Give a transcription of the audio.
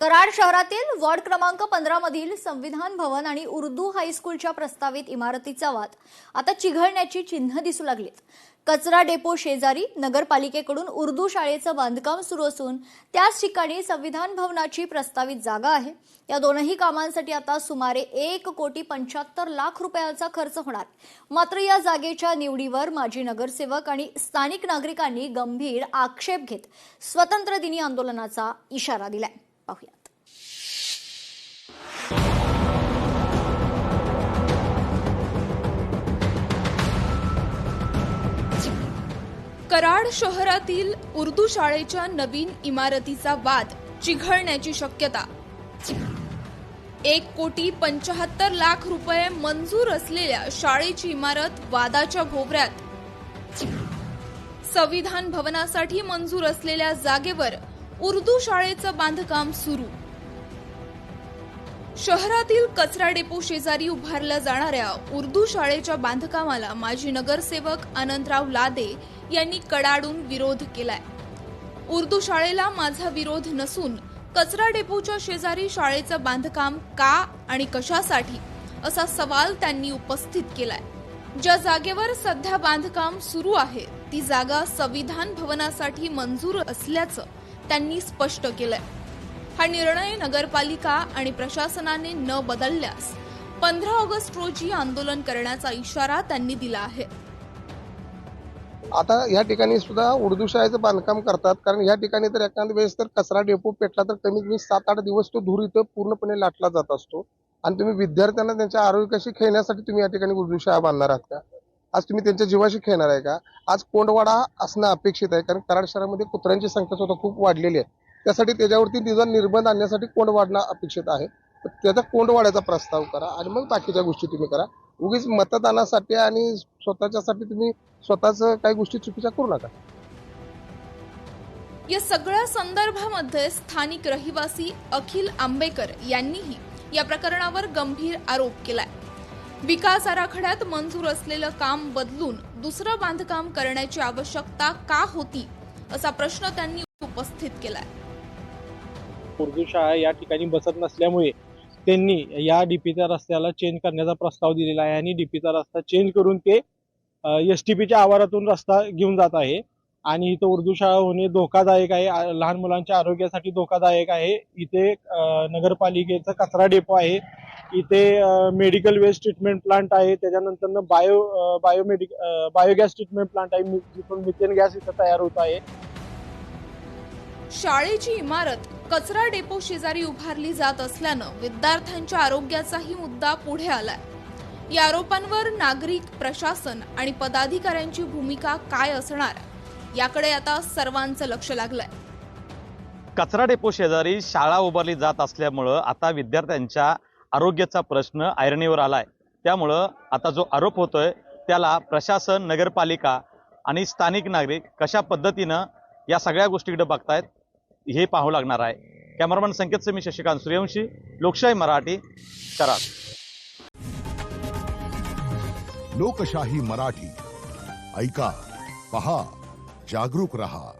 कराड शहरातील वॉर्ड क्रमांक 15 मधील संविधान भवन आणि उर्दू हायस्कूलच्या प्रस्तावित इमारतीचा वाद आता चिघळण्याची चिन्ह दिसू लागलीत। कचरा डेपो शेजारी नगरपालिकेकडून उर्दू शाळेचं बांधकाम सुरू असून त्याच ठिकाणी संविधान भवनाची प्रस्तावित जागा आहे। या दोनही कामांसाठी आता सुमारे 1,75,00,000 रुपयाचा खर्च होणार। मात्र या जागेच्या निवडीवर माजी नगरसेवक आणि स्थानिक नागरिकांनी गंभीर आक्षेप घेत स्वतंत्र दिनी आंदोलनाचा इशारा दिलाय। पाहूयात। कराड शहरातील उर्दू शाळेच्या नवीन इमारतीचा वाद चिघळण्याची शक्यता। 1,75,00,000 रुपये मंजूर असलेल्या शाळेची इमारत वादाच्या भोवऱ्यात। संविधान भवनासाठी मंजूर असलेल्या जागेवर उर्दू शाळेचं बांधकाम सुरू। शहरातील कचरा डेपो शेजारी उभारल्या जाणाऱ्या उर्दू शाळेच्या बांधकामाला माजी नगरसेवक अनंतराव लादे यांनी कडाडून विरोध केलाय। उर्दू शाळेला माझा विरोध नसून कचरा डेपोच्या शेजारी शाळेचं बांधकाम का आणि कशासाठी असा सवाल त्यांनी उपस्थित केलाय। ज्या जागेवर सध्या बांधकाम सुरू आहे ती जागा संविधान भवनासाठी मंजूर असल्याचं त्यांनी स्पष्ट केलंय। हा निर्णय नगरपालिका आणि प्रशासनाने न बदलल्यास 15 ऑगस्ट रोजी आंदोलन करण्याचा इशारा त्यांनी दिला आहे। आता या ठिकाणी सुद्धा उर्दू शाळेचं बांधकाम करतात, कारण या ठिकाणी तर एखाद्या वेळेस तर कचरा डेपो पेटला तर कमीत कमी 7-8 दिवस तो धूर इथं पूर्णपणे लाटला जात असतो। आणि तुम्ही विद्यार्थ्यांना त्यांच्या आरोग्याशी खेळण्यासाठी तुम्ही या ठिकाणी उर्दू शाळा बांधणार आहात का? आज तुम्ही त्यांच्या जीवाशी खेळणार आहे का? आज कोंडवाडा असणं अपेक्षित आहे, कारण कराड शहरामध्ये कुत्र्यांची संख्या सुद्धा खूप वाढलेली आहे। त्यासाठी त्याच्यावरती निदान निर्बंध आणण्यासाठी कोंड वाढणं अपेक्षित आहे। त्याचा कोंड वाढायचा प्रस्ताव करा आणि मग बाकीच्या गोष्टी तुम्ही करा। उगीच मतदानासाठी आणि स्वतःच्यासाठी तुम्ही स्वतःच काही गोष्टी चुकीच्या करू नका। या सगळ्या संदर्भामध्ये स्थानिक रहिवासी अखिल आंबेकर यांनीही या प्रकरणावर गंभीर आरोप केलाय। विकास आराखड्यात मंजूर असलेलं काम बदलून दुसरं बांधकाम करण्याची आवश्यकता का होती असा प्रश्न त्यांनी उपस्थित केलाय। उर्दू शाळा या ठिकाणी बसत नसल्यामुळे त्यांनी या डीपीच्या रस्त्याला चेंज करण्याचा प्रस्ताव दिलेला आहे आणि डीपीचा रस्ता चेंज करून ते एसटीपीच्या आवारातून रस्ता घेऊन जात आहे। आणि इथं उर्दू शाळा होणे धोकादायक आहे, लहान मुलांच्या आरोग्यासाठी धोकादायक आहे। इथे नगरपालिकेचा कचरा डेपो आहे, इथे मेडिकल वेस्ट ट्रीटमेंट प्लांट आहे, त्याच्यानंतर बायोगॅस ट्रीटमेंट प्लांट आहे, जिथून मिथेन गॅस इथं तयार होत आहे। शाळेची इमारत कचरा डेपो शेजारी उभारली जात असल्यानं विद्यार्थ्यांच्या आरोग्याचाही मुद्दा पुढे आलाय। या आरोपांवर नागरिक, प्रशासन आणि पदाधिकाऱ्यांची भूमिका काय असणार याकडे आता सर्वांचं लक्ष लागलंय। कचरा डेपो शेजारी शाळा उभारली जात असल्यामुळं आता विद्यार्थ्यांच्या आरोग्याचा प्रश्न ऐरणीवर आलाय। त्यामुळं आता जो आरोप होतोय त्याला प्रशासन, नगरपालिका आणि स्थानिक नागरिक कशा पद्धतीनं या सगळ्या गोष्टीकडे बघतायत हे पाहावं लागणार आहे। कॅमेरामन संकेत मी शशिकांत सूर्यवंशी, लोकशाही मराठी, कराड। लोकशाही मराठी ऐका, पहा, जागरूक रहा।